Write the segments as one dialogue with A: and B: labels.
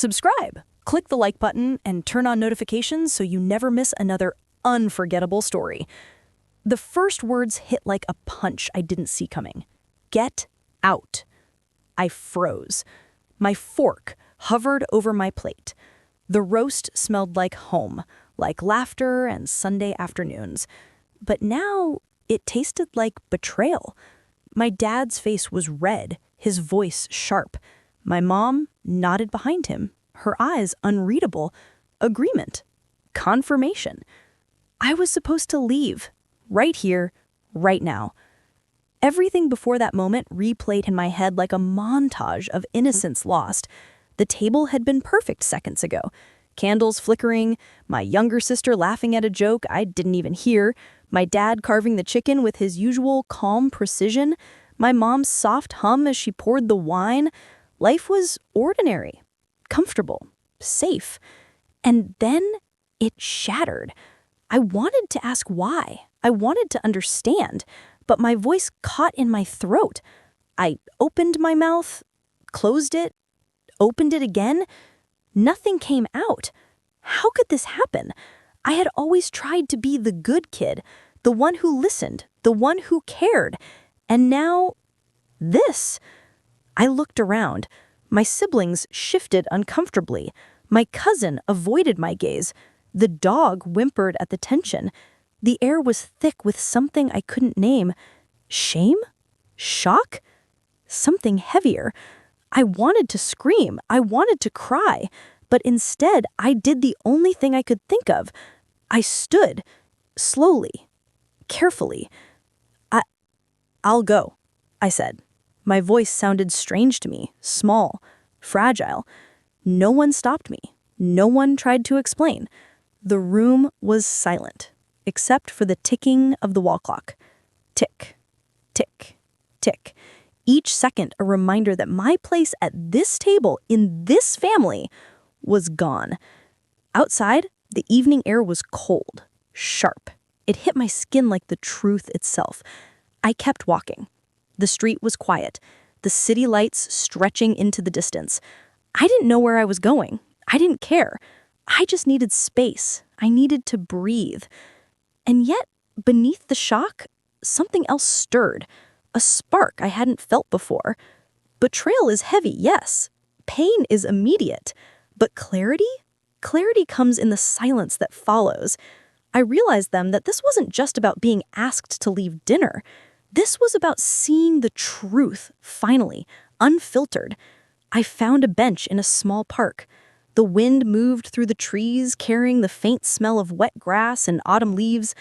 A: Subscribe, click the like button, and turn on notifications so you never miss another unforgettable story. The first words hit like a punch I didn't see coming. Get out. I froze. My fork hovered over my plate. The roast smelled like home, like laughter and Sunday afternoons. But now it tasted like betrayal. My dad's face was red, his voice sharp. My mom nodded behind him, her eyes unreadable. Agreement. Confirmation. I was supposed to leave. Right here, right now. Everything before that moment replayed in my head like a montage of innocence lost. The table had been perfect seconds ago. Candles flickering, my younger sister laughing at a joke I didn't even hear, my dad carving the chicken with his usual calm precision, my mom's soft hum as she poured the wine. Life was ordinary, comfortable, safe. And then it shattered. I wanted to ask why. I wanted to understand, but my voice caught in my throat. I opened my mouth, closed it, opened it again. Nothing came out. How could this happen? I had always tried to be the good kid, the one who listened, the one who cared. And now, this. I looked around. My siblings shifted uncomfortably. My cousin avoided my gaze. The dog whimpered at the tension. The air was thick with something I couldn't name. Shame? Shock? Something heavier. I wanted to scream. I wanted to cry. But instead, I did the only thing I could think of. I stood, slowly, carefully. I'll go, I said. My voice sounded strange to me, small, fragile. No one stopped me. No one tried to explain. The room was silent, except for the ticking of the wall clock. Tick, tick, tick. Each second a reminder that my place at this table in this family was gone. Outside, the evening air was cold, sharp. It hit my skin like the truth itself. I kept walking. The street was quiet, the city lights stretching into the distance. I didn't know where I was going. I didn't care. I just needed space. I needed to breathe. And yet, beneath the shock, something else stirred. A spark I hadn't felt before. Betrayal is heavy, yes. Pain is immediate. But clarity? Clarity comes in the silence that follows. I realized then that this wasn't just about being asked to leave dinner. This was about seeing the truth, finally, unfiltered. I found a bench in a small park. The wind moved through the trees, carrying the faint smell of wet grass and autumn leaves.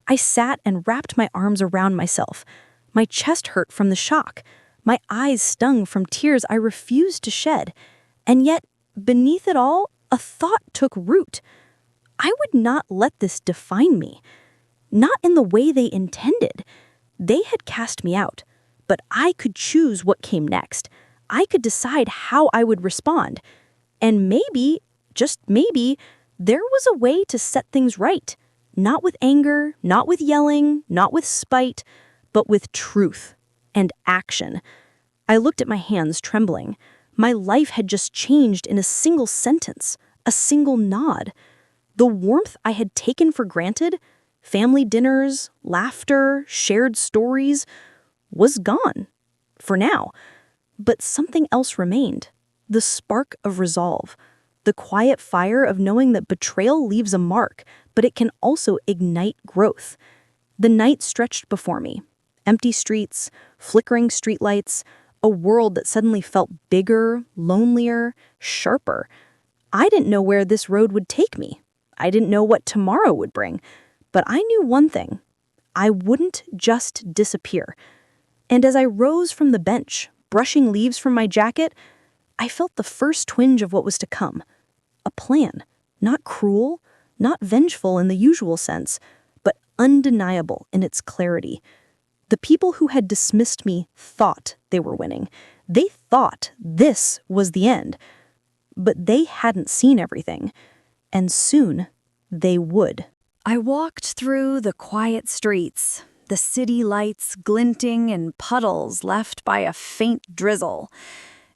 A: I sat and wrapped my arms around myself. My chest hurt from the shock. My eyes stung from tears I refused to shed. And yet, beneath it all, a thought took root. I would not let this define me. Not in the way they intended. They had cast me out, but I could choose what came next. I could decide how I would respond. And maybe, just maybe, there was a way to set things right. Not with anger, not with yelling, not with spite, but with truth and action. I looked at my hands trembling. My life had just changed in a single sentence, a single nod. The warmth I had taken for granted, family dinners, laughter, shared stories, was gone. For now. But something else remained. The spark of resolve. The quiet fire of knowing that betrayal leaves a mark, but it can also ignite growth. The night stretched before me. Empty streets, flickering streetlights, a world that suddenly felt bigger, lonelier, sharper. I didn't know where this road would take me. I didn't know what tomorrow would bring. But I knew one thing. I wouldn't just disappear. And as I rose from the bench, brushing leaves from my jacket, I felt the first twinge of what was to come. A plan. Not cruel, not vengeful in the usual sense, but undeniable in its clarity. The people who had dismissed me thought they were winning. They thought this was the end. But they hadn't seen everything. And soon, they would. I walked through the quiet streets, the city lights glinting in puddles left by a faint drizzle.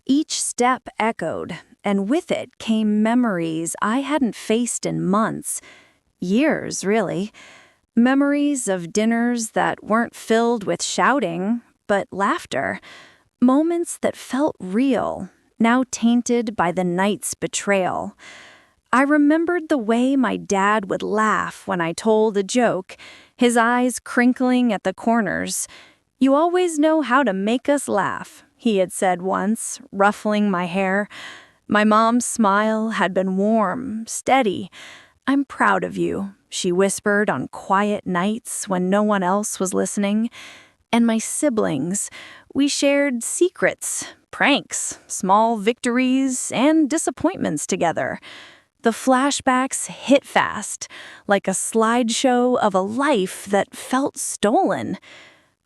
A: Each step echoed,
B: and with it came memories I hadn't faced in months. Years, really. Memories of dinners that weren't filled with shouting, but laughter. Moments that felt real, now tainted by the night's betrayal. I remembered the way my dad would laugh when I told a joke, his eyes crinkling at the corners. "You always know how to make us laugh," he had said once, ruffling my hair. My mom's smile had been warm, steady. "I'm proud of you," she whispered on quiet nights when no one else was listening. And my siblings, we shared secrets, pranks, small victories, and disappointments together. The flashbacks hit fast, like a slideshow of a life that felt stolen.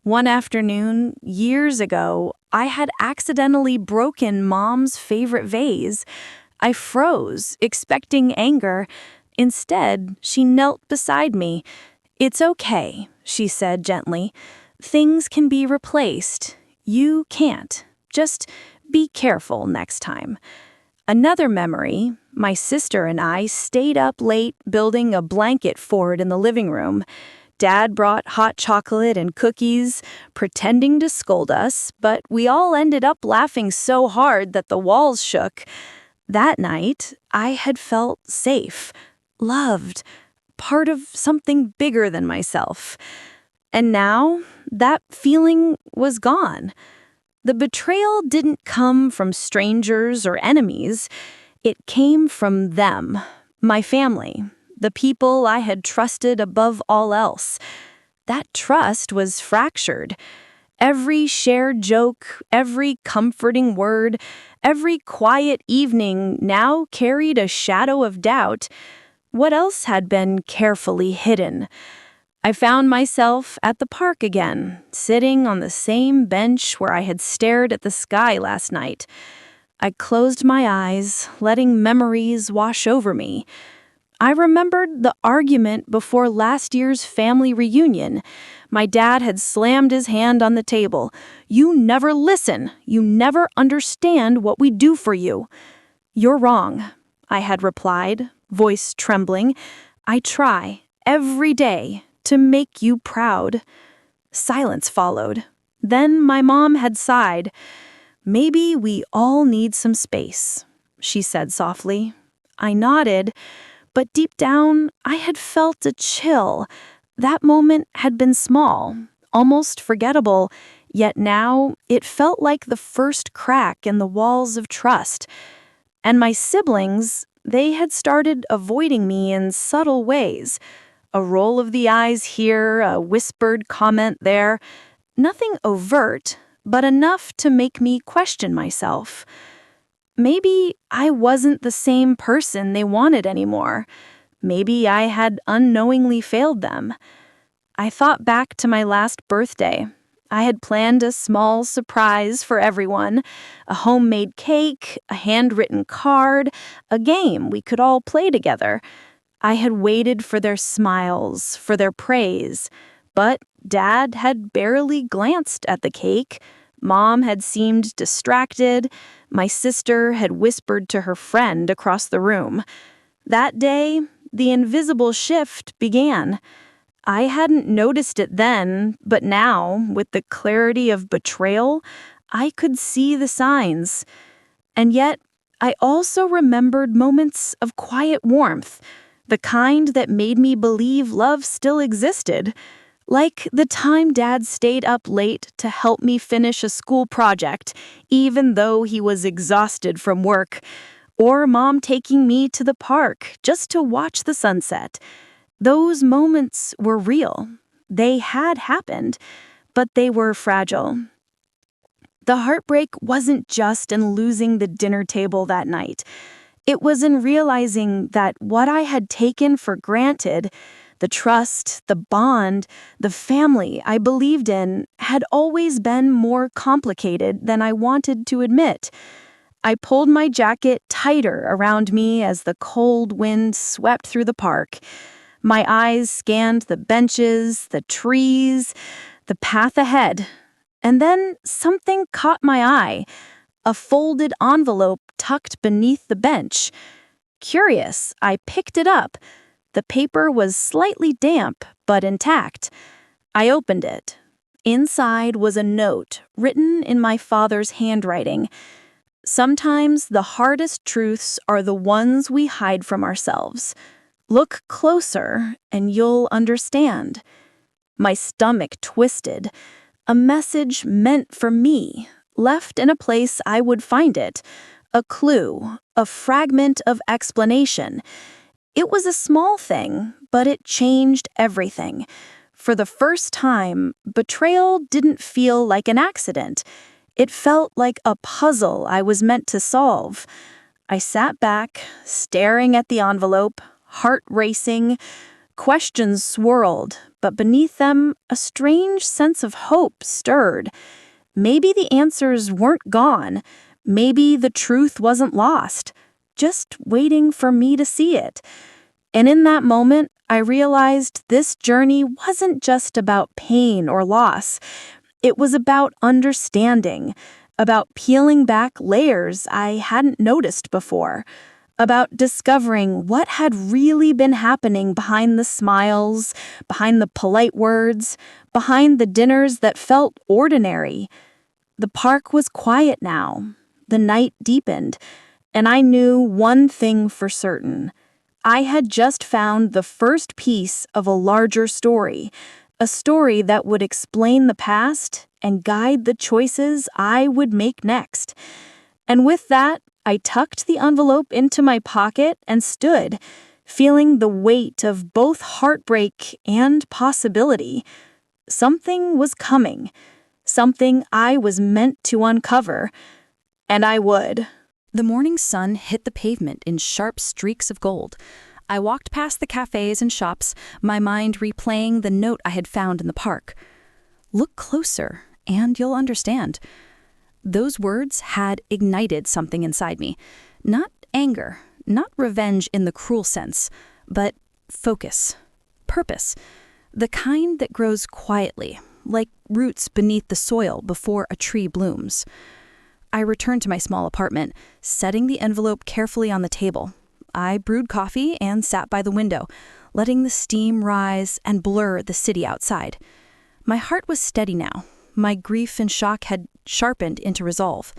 B: One afternoon, years ago, I had accidentally broken Mom's favorite vase. I froze, expecting anger. Instead, she knelt beside me. "It's okay," she said gently. "Things can be replaced. You can't. Just be careful next time." Another memory, my sister and I stayed up late building a blanket fort in the living room. Dad brought hot chocolate and cookies, pretending to scold us, but we all ended up laughing so hard that the walls shook. That night, I had felt safe, loved, part of something bigger than myself. And now, that feeling was gone. The betrayal didn't come from strangers or enemies. It came from them, my family, the people I had trusted above all else. That trust was fractured. Every shared joke, every comforting word, every quiet evening now carried a shadow of doubt. What else had been carefully hidden? I found myself at the park again, sitting on the same bench where I had stared at the sky last night. I closed my eyes, letting memories wash over me. I remembered the argument before last year's family reunion. My dad had slammed his hand on the table. "You never listen. You never understand what we do for you." "You're wrong," I had replied, voice trembling. "I try, every day, to make you proud." Silence followed. Then my mom had sighed. "Maybe we all need some space," she said softly. I nodded, but deep down, I had felt a chill. That moment had been small, almost forgettable, yet now it felt like the first crack in the walls of trust. And my siblings, they had started avoiding me in subtle ways. A roll of the eyes here, a whispered comment there. Nothing overt, but enough to make me question myself. Maybe I wasn't the same person they wanted anymore. Maybe I had unknowingly failed them. I thought back to my last birthday. I had planned a small surprise for everyone, a homemade cake, a handwritten card, a game we could all play together. I had waited for their smiles, for their praise, but Dad had barely glanced at the cake. Mom had seemed distracted. My sister had whispered to her friend across the room. That day, the invisible shift began. I hadn't noticed it then, but now, with the clarity of betrayal, I could see the signs. And yet, I also remembered moments of quiet warmth, the kind that made me believe love still existed. Like the time Dad stayed up late to help me finish a school project, even though he was exhausted from work. Or Mom taking me to the park just to watch the sunset. Those moments were real. They had happened, but they were fragile. The heartbreak wasn't just in losing the dinner table that night. It was in realizing that what I had taken for granted, the trust, the bond, the family I believed in, had always been more complicated than I wanted to admit. I pulled my jacket tighter around me as the cold wind swept through the park. My eyes scanned the benches, the trees, the path ahead. And then something caught my eye. A folded envelope tucked beneath the bench. Curious, I picked it up. The paper was slightly damp, but intact. I opened it. Inside was a note written in my father's handwriting. Sometimes the hardest truths are the ones we hide from ourselves. Look closer and you'll understand. My stomach twisted. A message meant for me, left in a place I would find it. A clue, a fragment of explanation. It was a small thing, but it changed everything. For the first time, betrayal didn't feel like an accident. It felt like a puzzle I was meant to solve. I sat back, staring at the envelope, heart racing. Questions swirled, but beneath them, a strange sense of hope stirred. Maybe the answers weren't gone. Maybe the truth wasn't lost, just waiting for me to see it. And in that moment, I realized this journey wasn't just about pain or loss. It was about understanding, about peeling back layers I hadn't noticed before, about discovering what had really been happening behind the smiles, behind the polite words, behind the dinners that felt ordinary. The park was quiet now. The night deepened, and I knew one thing for certain. I had just found the first piece of a larger story, a story that would explain the past and guide the choices I would make next. And with that, I tucked the envelope into my pocket and stood, feeling the weight of both heartbreak and possibility. Something was coming, something I was meant to uncover, and I would.
A: The morning sun hit the pavement in sharp streaks of gold. I walked past the cafes and shops, my mind replaying the note I had found in the park. Look closer, and you'll understand. Those words had ignited something inside me. Not anger, not revenge in the cruel sense, but focus, purpose, the kind that grows quietly, like roots beneath the soil before a tree blooms. I returned to my small apartment, setting the envelope carefully on the table. I brewed coffee and sat by the window, letting the steam rise and blur the city outside. My heart was steady now. My grief and shock had sharpened into resolve.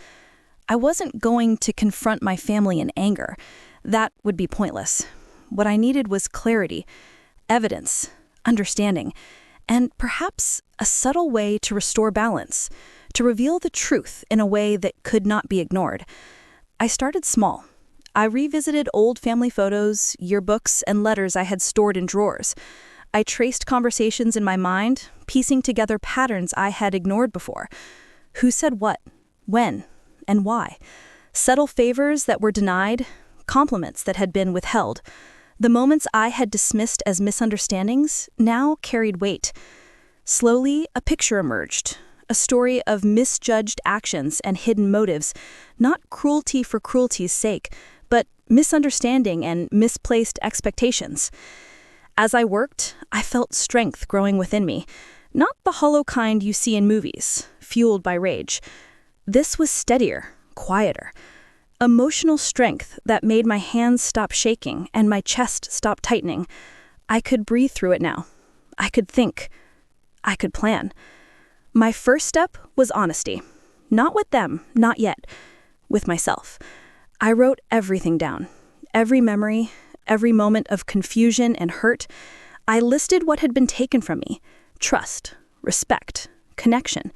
A: I wasn't going to confront my family in anger. That would be pointless. What I needed was clarity, evidence, understanding, and perhaps a subtle way to restore balance, to reveal the truth in a way that could not be ignored. I started small. I revisited old family photos, yearbooks, and letters I had stored in drawers. I traced conversations in my mind, piecing together patterns I had ignored before. Who said what, when, and why? Subtle favors that were denied, compliments that had been withheld. The moments I had dismissed as misunderstandings now carried weight. Slowly, a picture emerged. A story of misjudged actions and hidden motives, not cruelty for cruelty's sake, but misunderstanding and misplaced expectations. As I worked, I felt strength growing within me, not the hollow kind you see in movies, fueled by rage. This was steadier, quieter, emotional strength that made my hands stop shaking and my chest stop tightening. I could breathe through it now. I could think. I could plan. My first step was honesty. Not with them, not yet. With myself. I wrote everything down. Every memory, every moment of confusion and hurt. I listed what had been taken from me. Trust, respect, connection.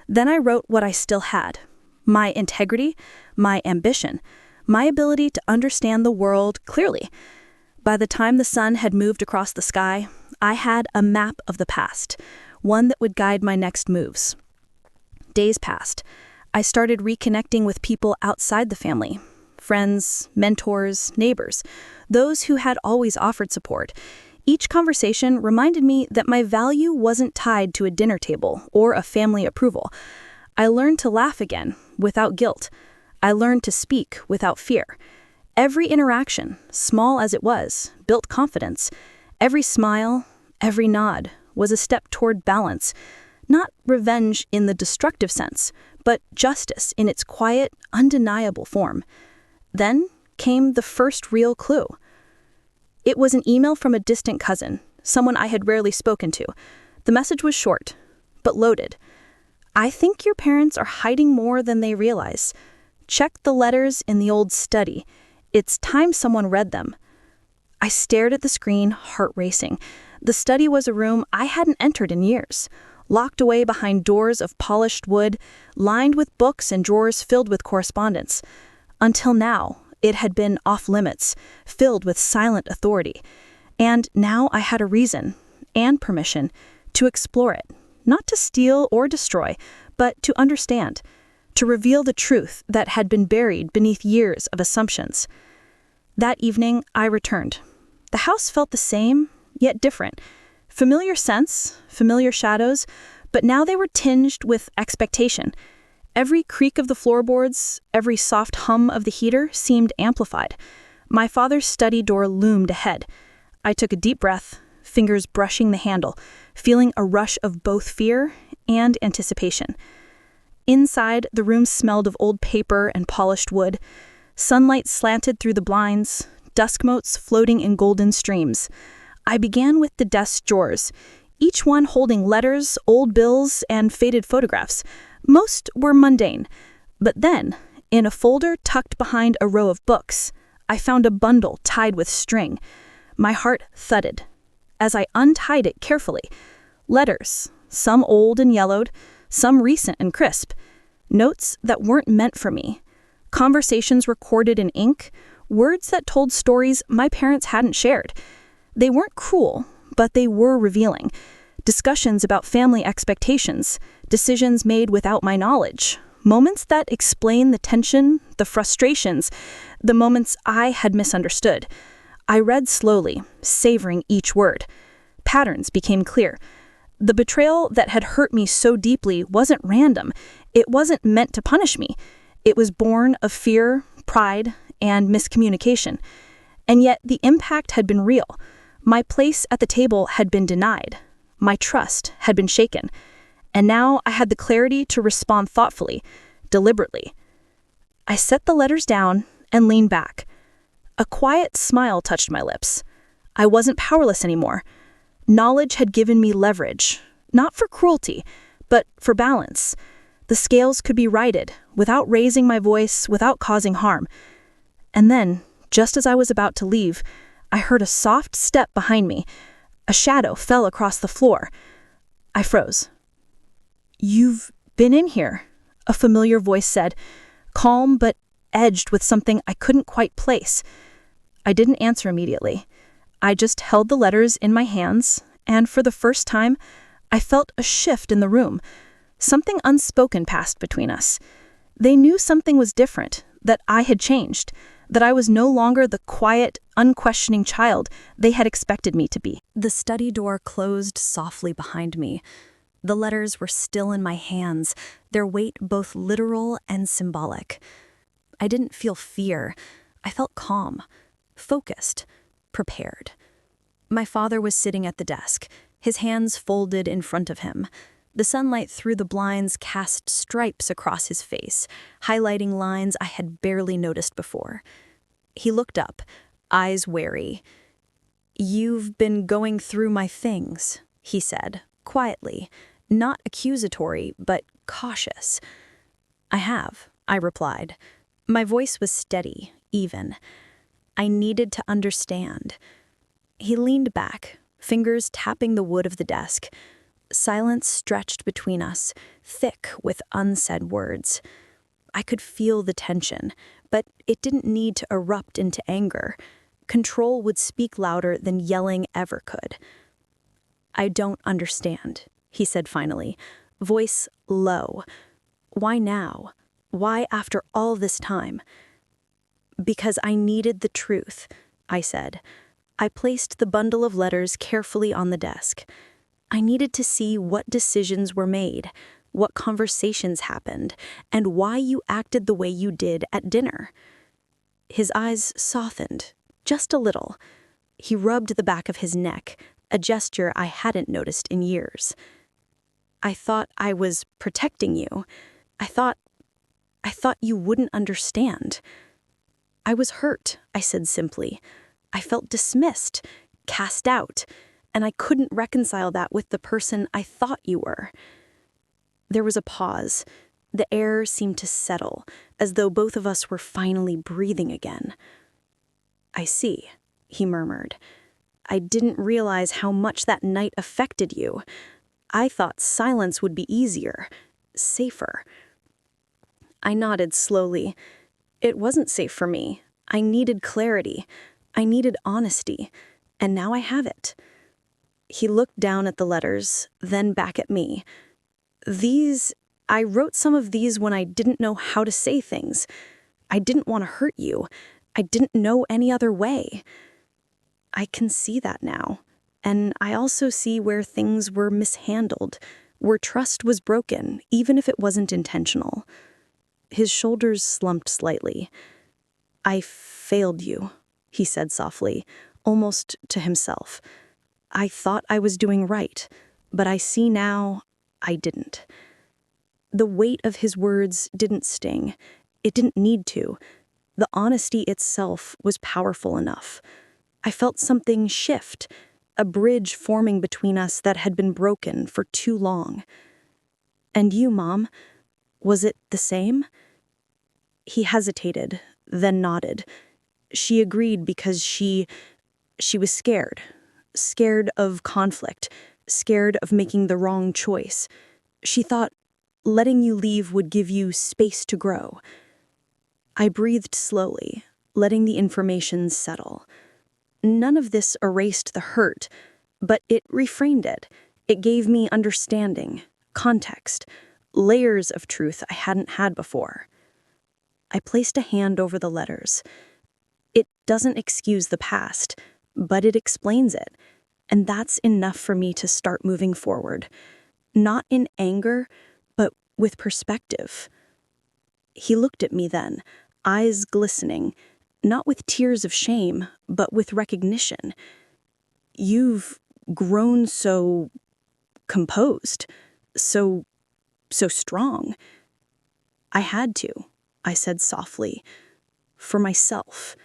A: Then I wrote what I still had. My integrity, my ambition, my ability to understand the world clearly. By the time the sun had moved across the sky, I had a map of the past, one that would guide my next moves. Days passed. I started reconnecting with people outside the family, friends, mentors, neighbors, those who had always offered support. Each conversation reminded me that my value wasn't tied to a dinner table or a family approval. I learned to laugh again, without guilt. I learned to speak without fear. Every interaction, small as it was, built confidence. Every smile, every nod, was a step toward balance, not revenge in the destructive sense, but justice in its quiet, undeniable form.
C: Then came the first real clue. It was an email from a distant cousin, someone I had rarely spoken to. The message was short, but loaded. "I think your parents are hiding more than they realize. Check the letters in the old study. It's time someone read them." I stared at the screen, heart racing. The study was a room I hadn't entered in years, locked away behind doors of polished wood, lined with books and drawers filled with correspondence. Until now, it had been off-limits, filled with silent authority. And now I had a reason, and permission, to explore it, not to steal or destroy, but to understand, to reveal the truth that had been buried beneath years of assumptions. That evening, I returned. The house felt the same, yet different. Familiar scents, familiar shadows, but now they were tinged with expectation. Every creak of the floorboards, every soft hum of the heater seemed amplified. My father's study door loomed ahead. I took a deep breath, fingers brushing the handle, feeling a rush of both fear and anticipation. Inside, the room smelled of old paper and polished wood. Sunlight slanted through the blinds, dusk motes floating in golden streams. I began with the desk drawers, each one holding letters, old bills, and faded photographs. Most were mundane. But then, in a folder tucked behind a row of books, I found a bundle tied with string. My heart thudded. As I untied it carefully, letters, some old and yellowed, some recent and crisp. Notes that weren't meant for me. Conversations recorded in ink, words that told stories my parents hadn't shared. They weren't cruel, but they were revealing. Discussions about family expectations, decisions made without my knowledge, moments that explain the tension, the frustrations, the moments I had misunderstood. I read slowly, savoring each word. Patterns became clear. The betrayal that had hurt me so deeply wasn't random. It wasn't meant to punish me. It was born of fear, pride, and miscommunication. And yet the impact had been real. My place at the table had been denied. My trust had been shaken. And now I had the clarity to respond thoughtfully, deliberately. I set the letters down and leaned back. A quiet smile touched my lips. I wasn't powerless anymore. Knowledge had given me leverage, not for cruelty, but for balance. The scales could be righted, without raising my voice, without causing harm. And then, just as I was about to leave, I heard a soft step behind me. A shadow fell across the floor. I froze. "You've been in here," a familiar voice said, calm but edged with something I couldn't quite place. I didn't answer immediately. I just held the letters in my hands, and for the first time, I felt a shift in the room. Something unspoken passed between us. They knew something was different, that I had changed, that I was no longer the quiet, unquestioning child they had expected me to be.
A: The study door closed softly behind me. The letters were still in my hands, their weight both literal and symbolic. I didn't feel fear. I felt calm, focused, prepared. My father was sitting at the desk, his hands folded in front of him. The sunlight through the blinds cast stripes across his face, highlighting lines I had barely noticed before. He looked up, eyes wary. "You've been going through my things," he said, quietly, not accusatory, but cautious. "I have," I replied. My voice was steady, even. I needed to understand. He leaned back, fingers tapping the wood of the desk. Silence stretched between us, thick with unsaid words. I could feel the tension, but it didn't need to erupt into anger. Control would speak louder than yelling ever could. "I don't understand," he said finally, voice low. "Why now? Why after all this time?" "Because I needed the truth," I said. I placed the bundle of letters carefully on the desk. I needed to see what decisions were made, what conversations happened, and why you acted the way you did at dinner. His eyes softened, just a little. He rubbed the back of his neck, a gesture I hadn't noticed in years. "I thought I was protecting you. I thought you wouldn't understand."
C: I was hurt, I said simply. I felt dismissed, cast out, and I couldn't reconcile that with the person I thought you were. There was a pause. The air seemed to settle, as though both of us were finally breathing again. I see, he murmured. I didn't realize how much that night affected you. I thought silence would be easier, safer. I nodded slowly. It wasn't safe for me. I needed clarity. I needed honesty. And now I have it. He looked down at the letters, then back at me. I wrote some of these when I didn't know how to say things. I didn't want to hurt you. I didn't know any other way. I can see that now. And I also see where things were mishandled, where trust was broken, even if it wasn't intentional. His shoulders slumped slightly. I failed you, he said softly, almost to himself. I thought I was doing right, but I see now I didn't. The weight of his words didn't sting. It didn't need to. The honesty itself was powerful enough. I felt something shift, a bridge forming between us that had been broken for too long. And you, Mom, was it the same? He hesitated, then nodded. She agreed because she was scared. Scared of conflict. Scared of making the wrong choice. She thought letting you leave would give you space to grow. I breathed slowly, letting the information settle. None of this erased the hurt, but it reframed it. It gave me understanding, context, layers of truth I hadn't had before. I placed a hand over the letters. It doesn't excuse the past, but it explains it, and that's enough for me to start moving forward. Not in anger, but with perspective. He looked at me then, eyes glistening, not with tears of shame, but with recognition. You've grown so composed, so strong. I had to, I said softly, for myself.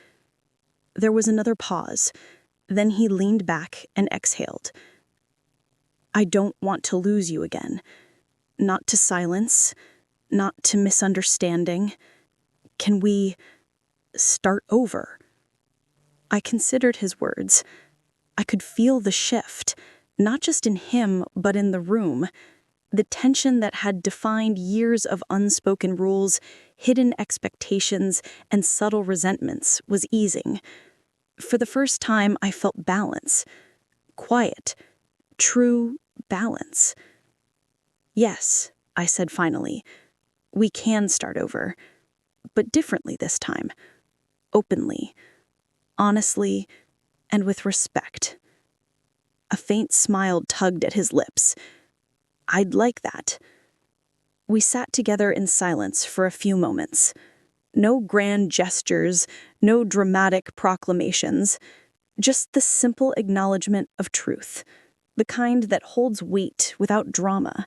C: There was another pause. Then he leaned back and exhaled. I don't want to lose you again. Not to silence, not to misunderstanding. Can we start over? I considered his words. I could feel the shift, not just in him, but in the room. The tension that had defined years of unspoken rules, hidden expectations, and subtle resentments was easing. For the first time, I felt balance. Quiet. True balance. Yes, I said finally. We can start over. But differently this time. Openly. Honestly. And with respect. A faint smile tugged at his lips. I'd like that. We sat together in silence for a few moments. No grand gestures, no dramatic proclamations. Just the simple acknowledgement of truth. The kind that holds weight without drama.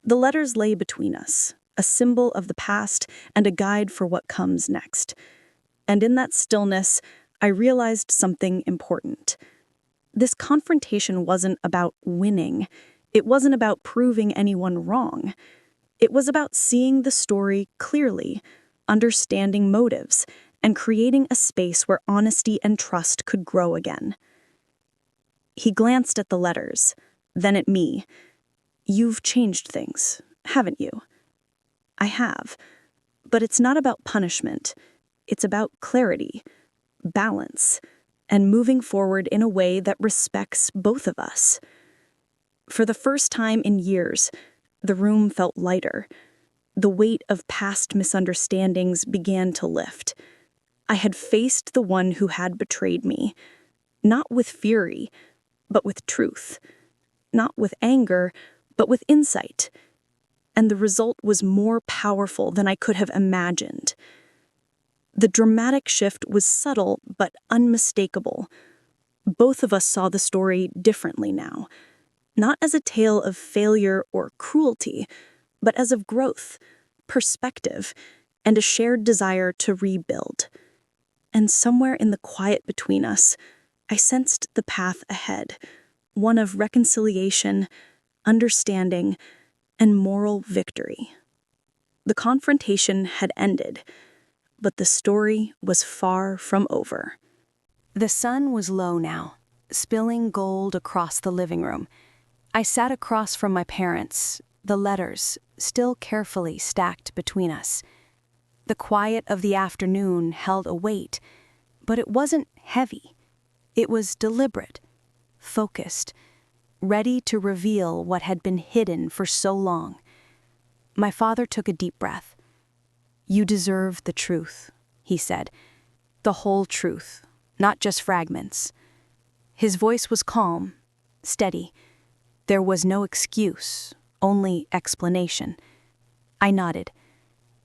C: The letters lay between us, a symbol of the past and a guide for what comes next. And in that stillness, I realized something important. This confrontation wasn't about winning. It wasn't about proving anyone wrong. It was about seeing the story clearly, understanding motives, and creating a space where honesty and trust could grow again. He glanced at the letters, then at me. You've changed things, haven't you? I have. But it's not about punishment. It's about clarity, balance, and moving forward in a way that respects both of us. For the first time in years, the room felt lighter. The weight of past misunderstandings began to lift. I had faced the one who had betrayed me, not with fury, but with truth. Not with anger, but with insight. And the result was more powerful than I could have imagined. The dramatic shift was subtle but unmistakable. Both of us saw the story differently now, not as a tale of failure or cruelty, but as of growth, perspective, and a shared desire to rebuild. And somewhere in the quiet between us, I sensed the path ahead, one of reconciliation, understanding, and moral victory. The confrontation had ended, but the story was far from over.
A: The sun was low now, spilling gold across the living room. I sat across from my parents, the letters still carefully stacked between us. The quiet of the afternoon held a weight, but it wasn't heavy. It was deliberate, focused, ready to reveal what had been hidden for so long. My father took a deep breath. "You deserve the truth," he said. "The whole truth, not just fragments." His voice was calm, steady. There was no excuse, only explanation. I nodded.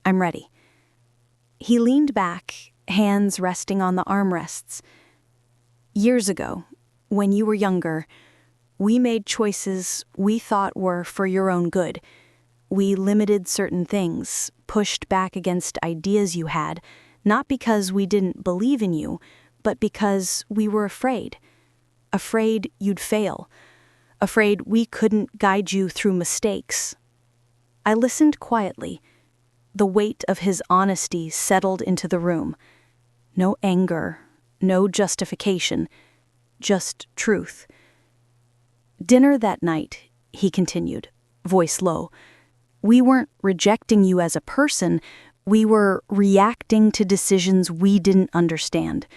A: "I'm ready." He leaned back, hands resting on the armrests. "Years ago, when you were younger, we made choices we thought were for your own good. We limited certain things, pushed back against ideas you had, not because we didn't believe in you, but because we were afraid. Afraid you'd fail. Afraid we couldn't guide you through mistakes." I listened quietly. The weight of his honesty settled into the room. No anger, no justification, just truth. "Dinner that night," he continued, voice low. "We weren't rejecting you as a person, we were reacting to decisions we didn't understand.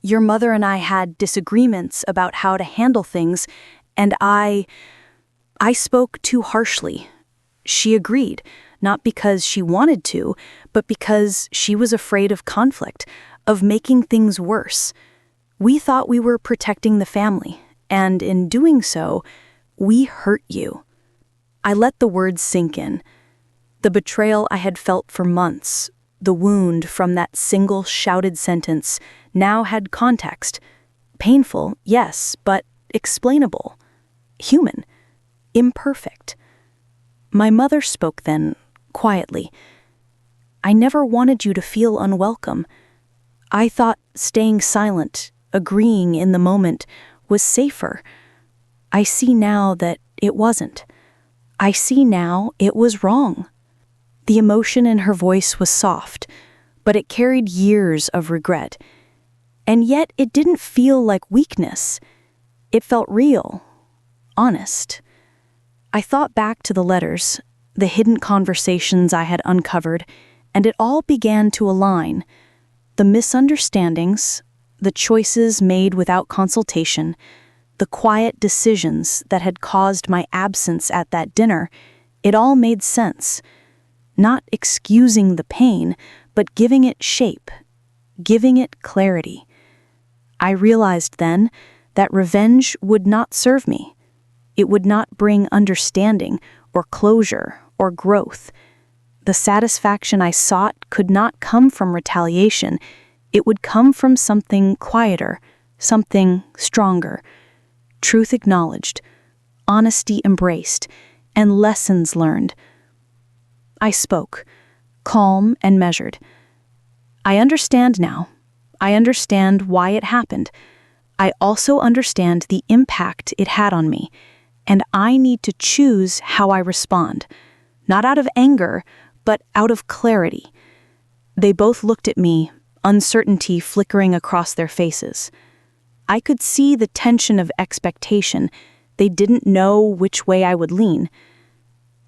A: Your mother and I had disagreements about how to handle things, and I spoke too harshly. She agreed, not because she wanted to, but because she was afraid of conflict, of making things worse. We thought we were protecting the family, and in doing so, we hurt you." I let the words sink in. The betrayal I had felt for months, the wound from that single shouted sentence, now had context. Painful, yes, but explainable. Human. Imperfect. My mother spoke then, quietly. "I never wanted you to feel unwelcome. I thought staying silent, agreeing in the moment, was safer. I see now that it wasn't. I see now it was wrong." The emotion in her voice was soft, but it carried years of regret. And yet it didn't feel like weakness. It felt real, honest. I thought back to the letters, the hidden conversations I had uncovered, and it all began to align. The misunderstandings, the choices made without consultation, the quiet decisions that had caused my absence at that dinner, it all made sense. Not excusing the pain, but giving it shape, giving it clarity. I realized then that revenge would not serve me. It would not bring understanding or closure or growth. The satisfaction I sought could not come from retaliation. It would come from something quieter, something stronger. Truth acknowledged, honesty embraced, and lessons learned. I spoke, calm and measured. "I understand now. I understand why it happened. I also understand the impact it had on me, and I need to choose how I respond, not out of anger, but out of clarity." They both looked at me, uncertainty flickering across their faces. I could see the tension of expectation. They didn't know which way I would lean.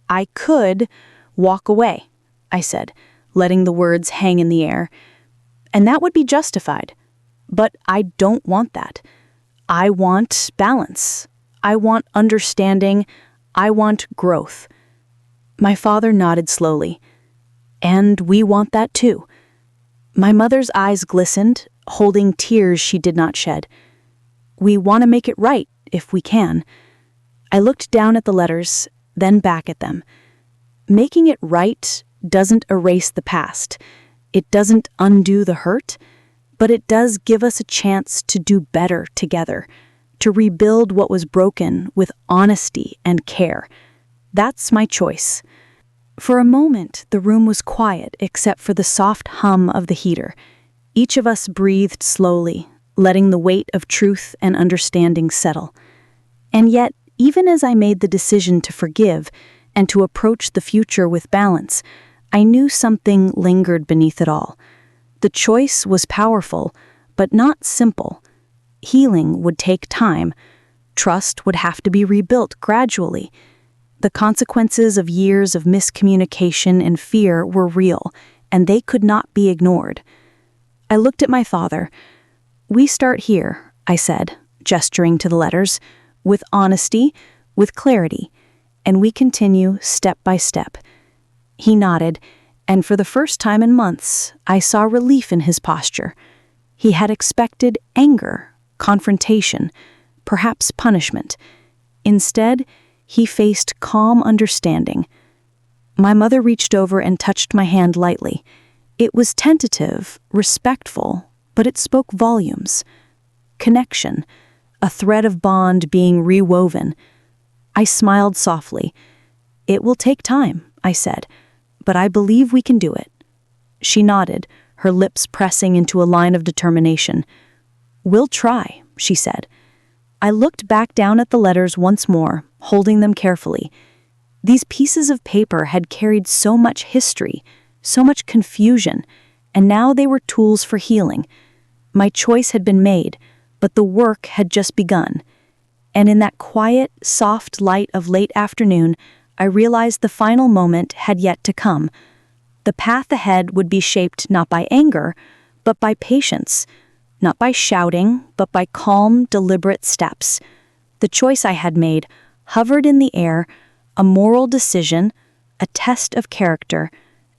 A: "I could walk away," I said, letting the words hang in the air. "And that would be justified. But I don't want that. I want balance. I want understanding. I want growth." My father nodded slowly. "And we want that too." My mother's eyes glistened, holding tears she did not shed. "We want to make it right, if we can." I looked down at the letters, then back at them. Making it right doesn't erase the past. It doesn't undo the hurt, but it does give us a chance to do better together, to rebuild what was broken with honesty and care. That's my choice. For a moment, the room was quiet except for the soft hum of the heater. Each of us breathed slowly, letting the weight of truth and understanding settle. And yet, even as I made the decision to forgive and to approach the future with balance, I knew something lingered beneath it all. The choice was powerful, but not simple. Healing would take time. Trust would have to be rebuilt gradually. The consequences of years of miscommunication and fear were real, and they could not be ignored. I looked at my father. "We start here," I said, gesturing to the letters, "with honesty, with clarity, and we continue step by step." He nodded, and for the first time in months, I saw relief in his posture. He had expected anger, confrontation, perhaps punishment. Instead, he faced calm understanding. My mother reached over and touched my hand lightly. It was tentative, respectful, but it spoke volumes. Connection, a thread of bond being rewoven. I smiled softly. "It will take time," I said, "but I believe we can do it." She nodded, her lips pressing into a line of determination. "We'll try," she said. I looked back down at the letters once more, holding them carefully. These pieces of paper had carried so much history, so much confusion, and now they were tools for healing. My choice had been made, but the work had just begun. And in that quiet, soft light of late afternoon, I realized the final moment had yet to come. The path ahead would be shaped not by anger, but by patience, not by shouting, but by calm, deliberate steps. The choice I had made hovered in the air, a moral decision, a test of character,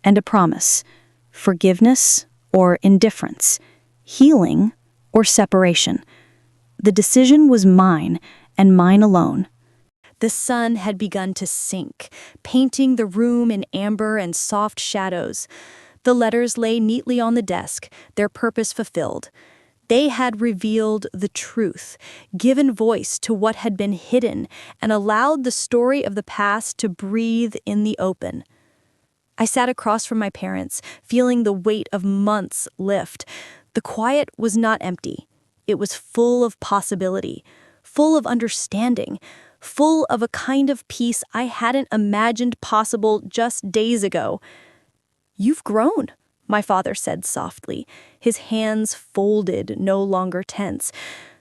A: and a promise: forgiveness or indifference, healing or separation. The decision was mine, and mine alone. The sun had begun to sink, painting the room in amber and soft shadows. The letters lay neatly on the desk, their purpose fulfilled. They had revealed the truth, given voice to what had been hidden, and allowed the story of the past to breathe in the open. I sat across from my parents, feeling the weight of months lift. The quiet was not empty. It was full of possibility, full of understanding, full of a kind of peace I hadn't imagined possible just days ago. "You've grown," my father said softly, his hands folded, no longer tense.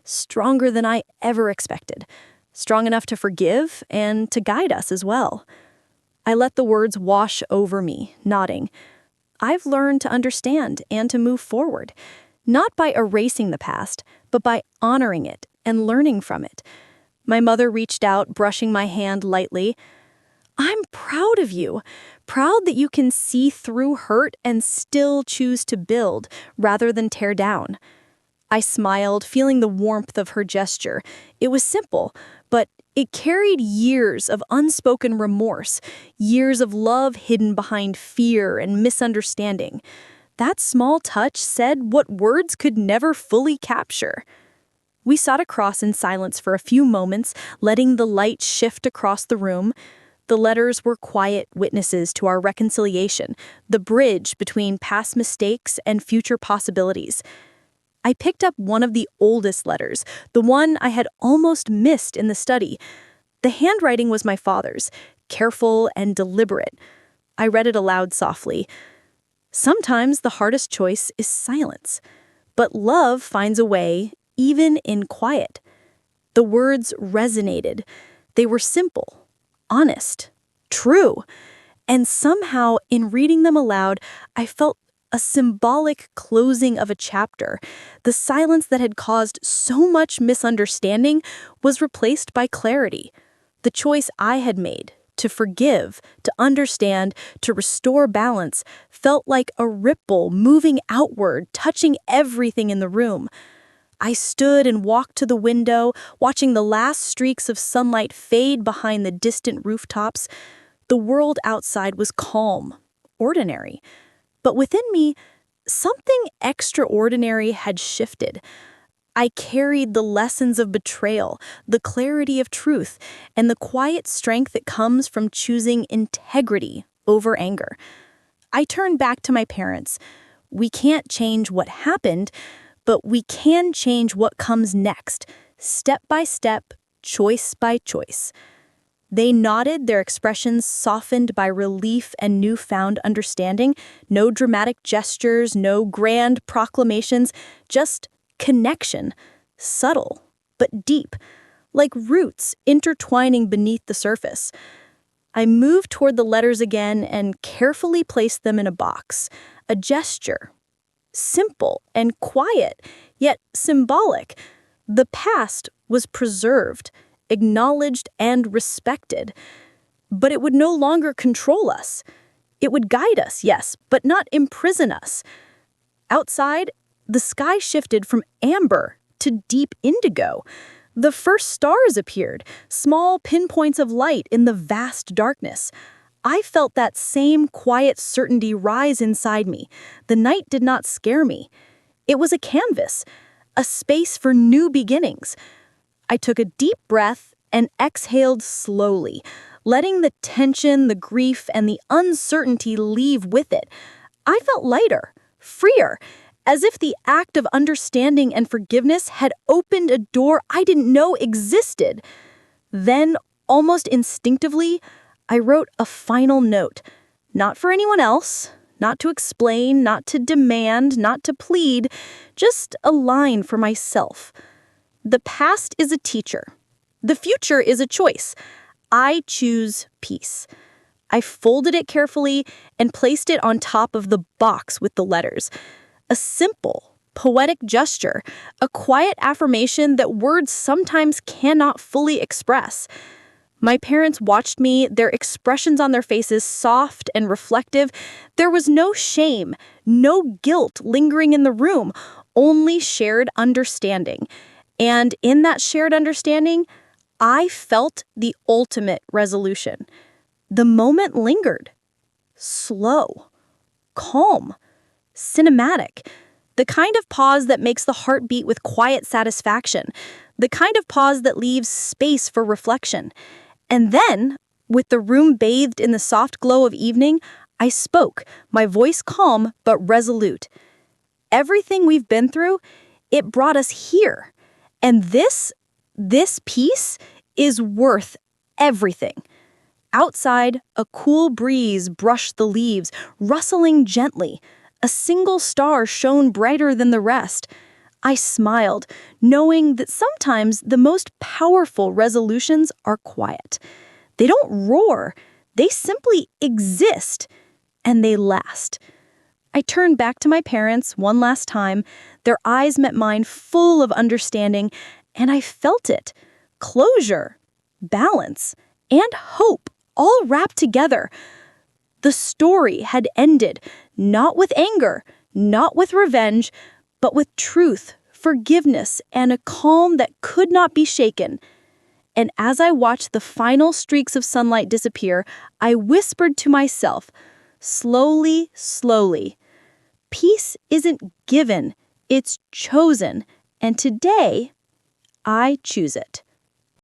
A: "Stronger than I ever expected. Strong enough to forgive and to guide us as well." I let the words wash over me, nodding. "I've learned to understand and to move forward, not by erasing the past, but by honoring it and learning from it." My mother reached out, brushing my hand lightly. "I'm proud of you, proud that you can see through hurt and still choose to build rather than tear down." I smiled, feeling the warmth of her gesture. It was simple, but it carried years of unspoken remorse, years of love hidden behind fear and misunderstanding. That small touch said what words could never fully capture. We sat across in silence for a few moments, letting the light shift across the room. The letters were quiet witnesses to our reconciliation, the bridge between past mistakes and future possibilities. I picked up one of the oldest letters, the one I had almost missed in the study. The handwriting was my father's, careful and deliberate. I read it aloud softly. "Sometimes the hardest choice is silence, but love finds a way, even in quiet." The words resonated. They were simple, honest, true, and somehow, in reading them aloud, I felt a symbolic closing of a chapter. The silence that had caused so much misunderstanding was replaced by clarity. The choice I had made, to forgive, to understand, to restore balance, felt like a ripple moving outward, touching everything in the room. I stood and walked to the window, watching the last streaks of sunlight fade behind the distant rooftops. The world outside was calm, ordinary. But within me, something extraordinary had shifted. I carried the lessons of betrayal, the clarity of truth, and the quiet strength that comes from choosing integrity over anger. I turned back to my parents. We can't change what happened, but we can change what comes next, step by step, choice by choice. They nodded, their expressions softened by relief and newfound understanding. No dramatic gestures, no grand proclamations, just connection, subtle but deep, like roots intertwining beneath the surface. I moved toward the letters again and carefully placed them in a box, a gesture. Simple and quiet, yet symbolic. The past was preserved, acknowledged, and respected. But it would no longer control us. It would guide us, yes, but not imprison us. Outside, the sky shifted from amber to deep indigo. The first stars appeared, small pinpoints of light in the vast darkness. I felt that same quiet certainty rise inside me. The night did not scare me. It was a canvas, a space for new beginnings. I took a deep breath and exhaled slowly, letting the tension, the grief, and the uncertainty leave with it. I felt lighter, freer, as if the act of understanding and forgiveness had opened a door I didn't know existed. Then, almost instinctively, I wrote a final note, not for anyone else, not to explain, not to demand, not to plead, just a line for myself. The past is a teacher. The future is a choice. I choose peace. I folded it carefully and placed it on top of the box with the letters. A simple, poetic gesture, a quiet affirmation that words sometimes cannot fully express. My parents watched me, their expressions on their faces soft and reflective. There was no shame, no guilt lingering in the room, only shared understanding. And in that shared understanding, I felt the ultimate resolution. The moment lingered. Slow, calm, cinematic. The kind of pause that makes the heart beat with quiet satisfaction. The kind of pause that leaves space for reflection. And then, with the room bathed in the soft glow of evening, I spoke, my voice calm but resolute. Everything we've been through, it brought us here. And this piece is worth everything. Outside, a cool breeze brushed the leaves, rustling gently. A single star shone brighter than the rest. I smiled, knowing that sometimes the most powerful resolutions are quiet. They don't roar, they simply exist, and they last. I turned back to my parents one last time. Their eyes met mine full of understanding, and I felt it. Closure, balance, and hope all wrapped together. The story had ended, not with anger, not with revenge, but with truth, forgiveness, and a calm that could not be shaken. And as I watched the final streaks of sunlight disappear, I whispered to myself, slowly, slowly, peace isn't given, it's chosen, and today, I choose it.